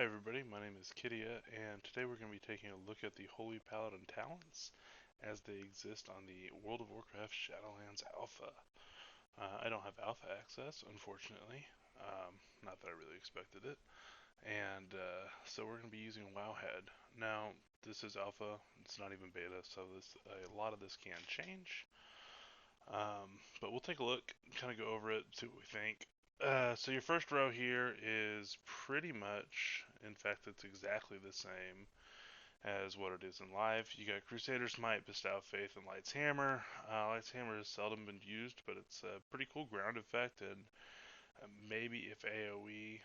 Hi everybody, my name is Kidia, and today we're going to be taking a look at the Holy Paladin talents as they exist on the World of Warcraft Shadowlands Alpha. I don't have Alpha access, unfortunately, not that I really expected it, and so we're going to be using Wowhead. Now, this is Alpha, it's not even Beta, so a lot of this can change, but we'll take a look, kind of go over it, see what we think. So your first row here is pretty much, in fact, it's exactly the same as what it is in live. You got Crusader Smite, Bestow Faith, and Light's Hammer. Light's Hammer has seldom been used, but it's a pretty cool ground effect, and maybe if AoE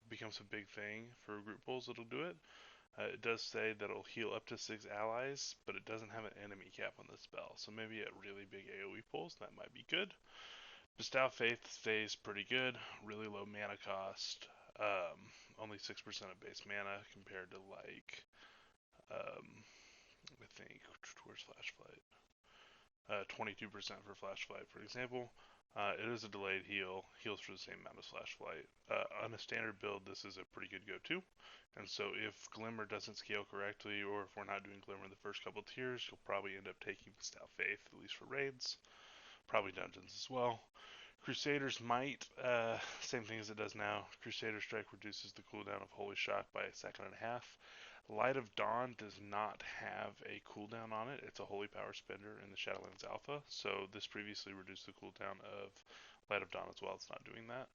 becomes a big thing for group pulls, it'll do it. It does say that it'll heal up to 6 allies, but it doesn't have an enemy cap on the spell, so maybe at really big AoE pulls, that might be good. Bestow Faith stays pretty good, really low mana cost, only 6% of base mana compared to like, um, I think, where's Flashlight? 22% for Flashlight, for example. It is a delayed heal, heals for the same amount as Flashlight. On a standard build, this is a pretty good go-to. And so if Glimmer doesn't scale correctly, or if we're not doing Glimmer in the first couple tiers, you'll probably end up taking Bestow Faith, at least for raids. Probably dungeons as well. Crusader's Might, same thing as it does now. Crusader Strike reduces the cooldown of Holy Shock by a second and a half. Light of Dawn does not have a cooldown on it. It's a holy power spender in the Shadowlands Alpha, so this previously reduced the cooldown of Light of Dawn as well. It's not doing that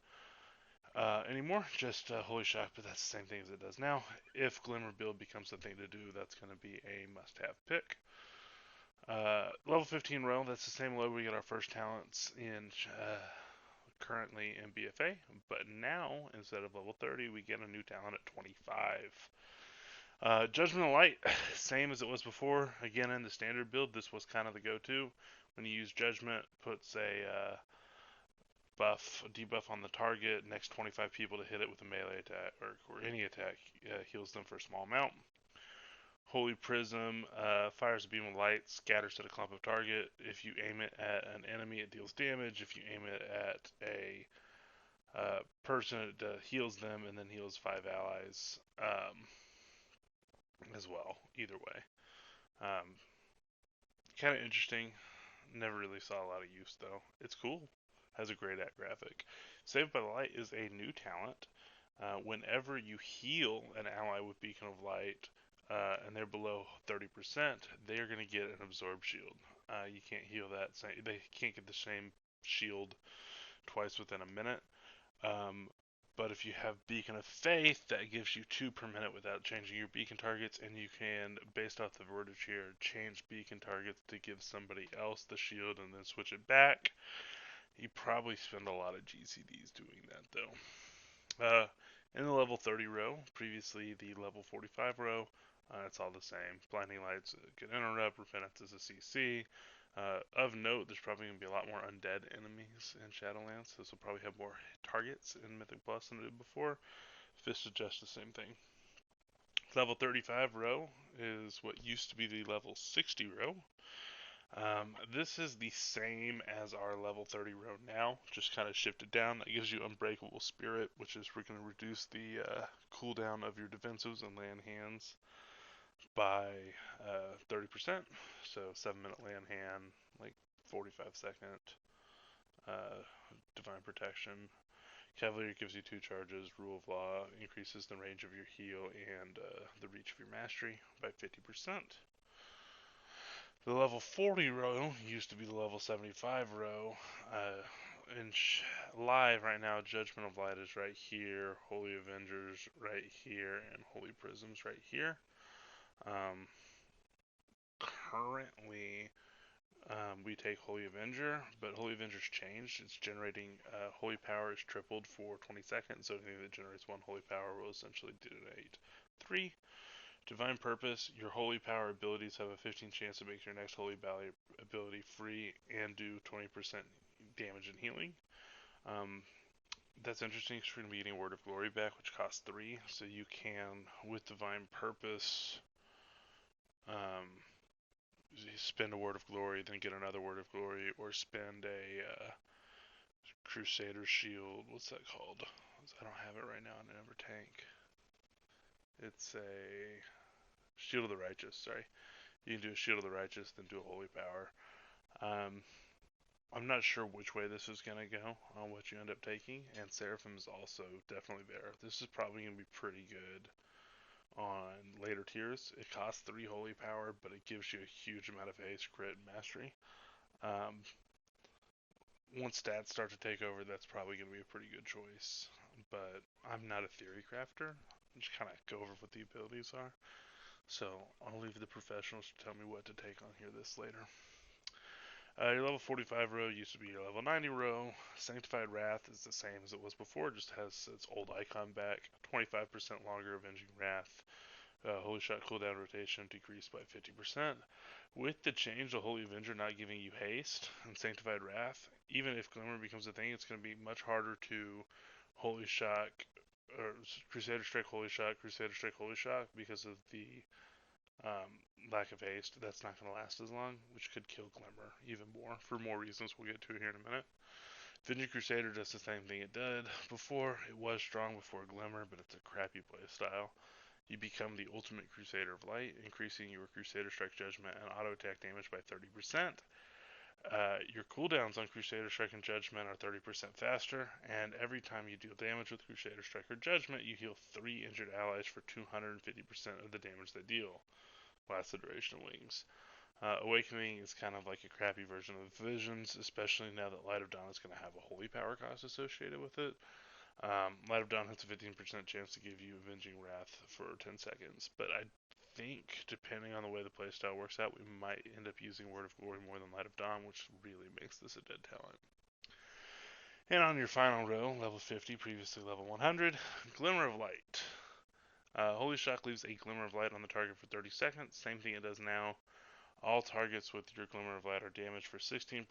anymore, just Holy Shock, but that's the same thing as it does now. If Glimmer build becomes the thing to do, that's going to be a must-have pick. Level 15 row, that's the same level we get our first talents in currently in BFA, but now instead of level 30, we get a new talent at 25. Judgment of Light, same as it was before. Again, in the standard build, this was kind of the go-to. When you use Judgment, puts a debuff on the target. Next 25 people to hit it with a melee attack or any attack heals them for a small amount. Holy Prism fires a beam of light, scatters at a clump of target. If you aim it at an enemy, it deals damage. If you aim it at a person, it heals them and then heals 5 allies as well. Either way, kind of interesting. Never really saw a lot of use though. It's cool. Has a great graphic. Saved by the Light is a new talent. Whenever you heal an ally with Beacon of Light, and they're below 30%, they are going to get an Absorb Shield. You can't heal that. They can't get the same shield twice within a minute. But if you have Beacon of Faith, that gives you 2 per minute without changing your beacon targets, and you can, based off the verbiage here, change beacon targets to give somebody else the shield and then switch it back. You probably spend a lot of GCDs doing that though. In the level 30 row, previously the level 45 row, it's all the same. Blinding Lights can interrupt, Repentance is a CC. Of note, there's probably going to be a lot more undead enemies in Shadowlands. This will probably have more targets in Mythic Plus than it did before. Fist Adjust, the same thing. Level 35 row is what used to be the level 60 row. This is the same as our level 30 row now, just kind of shifted down. That gives you Unbreakable Spirit, which is we're going to reduce the cooldown of your defensives and land hands by 30%. So 7-minute land hand, like 45-second Divine Protection. Cavalier gives you 2 charges. Rule of Law increases the range of your heal and the reach of your mastery by 50%. The level 40 row used to be the level 75 row. In live right now, Judgment of Light is right here, Holy Avengers right here, and Holy Prisms right here. Currently, we take Holy Avenger, but Holy Avenger's changed. It's generating Holy Power is tripled for 20 seconds, so anything that generates 1 Holy Power will essentially donate 3. Divine Purpose, your Holy Power abilities have a 15 chance to make your next Holy ability free and do 20% damage and healing. That's interesting because you're going to be getting Word of Glory back, which costs 3. So you can, with Divine Purpose, spend a Word of Glory, then get another Word of Glory, or spend a Crusader Shield. What's that called? I don't have it right now in Ember Tank. It's a Shield of the Righteous, sorry. You can do a Shield of the Righteous, then do a Holy Power. I'm not sure which way this is going to go on what you end up taking, and Seraphim is also definitely there. This is probably going to be pretty good on later tiers. It costs 3 Holy Power, but it gives you a huge amount of haste, crit, and mastery. Once stats start to take over, that's probably going to be a pretty good choice. But I'm not a theory crafter. I just kind of go over what the abilities are. So I'll leave the professionals to tell me what to take on here this later. Your level 45 row used to be your level 90 row. Sanctified Wrath is the same as it was before, just has its old icon back. 25% longer Avenging Wrath. Holy Shot cooldown rotation decreased by 50%. With the change of Holy Avenger not giving you haste and Sanctified Wrath, even if Glimmer becomes a thing, it's going to be much harder to Holy Shot, or Crusader Strike, Holy Shot, Crusader Strike, Holy Shot, because of the lack of haste. That's not going to last as long, which could kill Glimmer even more, for more reasons we'll get to here in a minute. Avenging Crusader does the same thing it did before. It was strong before Glimmer, but it's a crappy playstyle. You become the ultimate Crusader of Light, increasing your Crusader Strike Judgment and auto attack damage by 30%. Your cooldowns on Crusader Strike and Judgment are 30% faster, and every time you deal damage with Crusader Strike or Judgment, you heal 3 injured allies for 250% of the damage they deal. Lasts the duration of Wings. Awakening is kind of like a crappy version of Visions, especially now that Light of Dawn is going to have a Holy Power cost associated with it. Light of Dawn has a 15% chance to give you Avenging Wrath for 10 seconds, but I think, depending on the way the playstyle works out, we might end up using Word of Glory more than Light of Dawn, which really makes this a dead talent. And on your final row, level 50, previously level 100, Glimmer of Light. Holy Shock leaves a Glimmer of Light on the target for 30 seconds, same thing it does now. All targets with your Glimmer of Light are damaged for 16%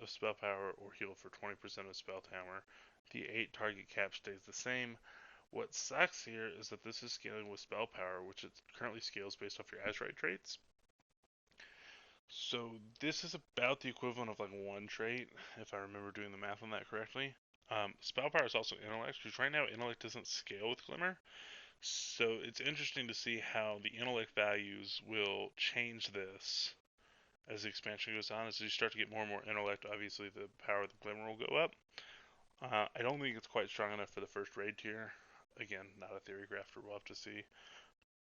of spell power or healed for 20% of spell power. The 8 target cap stays the same. What sucks here is that this is scaling with spell power, which it currently scales based off your Azurite traits. So this is about the equivalent of like 1 trait, if I remember doing the math on that correctly. Spell power is also intellect, because right now intellect doesn't scale with Glimmer. So it's interesting to see how the intellect values will change this as the expansion goes on. As you start to get more and more intellect, obviously the power of the Glimmer will go up. I don't think it's quite strong enough for the first raid tier. Again, not a theory crafter, we'll have to see.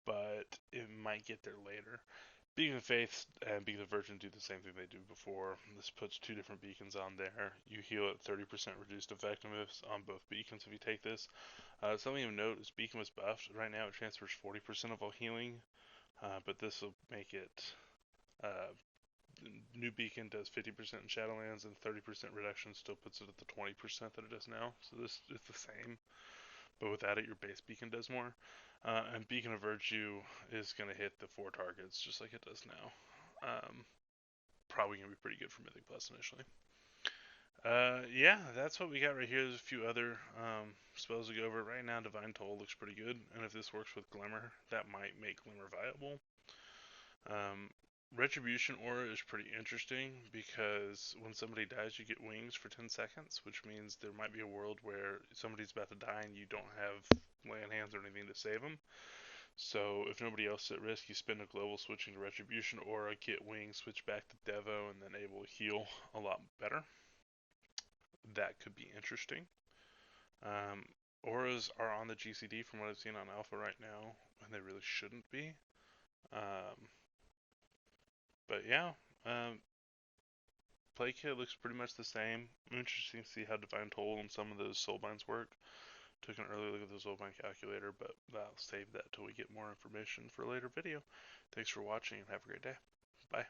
But it might get there later. Beacon of Faith and Beacon of Virgin do the same thing they do before. This puts 2 different beacons on there. You heal at 30% reduced effectiveness on both beacons if you take this. Something of note is Beacon was buffed. Right now it transfers 40% of all healing, but this will make it... new beacon does 50% in Shadowlands, and 30% reduction still puts it at the 20% that it does now. So this is the same, but without it, your base beacon does more. And Beacon of Virtue is going to hit the 4 targets just like it does now. Probably going to be pretty good for Mythic Plus initially. Yeah, that's what we got right here. There's a few other spells to go over. Right now, Divine Toll looks pretty good, and if this works with Glimmer, that might make Glimmer viable. Retribution Aura is pretty interesting because when somebody dies, you get wings for 10 seconds, which means there might be a world where somebody's about to die and you don't have land hands or anything to save them. So if nobody else is at risk, you spend a global switching to Retribution Aura, get wings, switch back to Devo, and then able to heal a lot better. That could be interesting. Auras are on the GCD from what I've seen on Alpha right now, and they really shouldn't be. But yeah, play kit looks pretty much the same. Interesting to see how Divine Toll and some of those soulbinds work. Took an early look at the soulbind calculator, but I'll save that till we get more information for a later video. Thanks for watching and have a great day. Bye.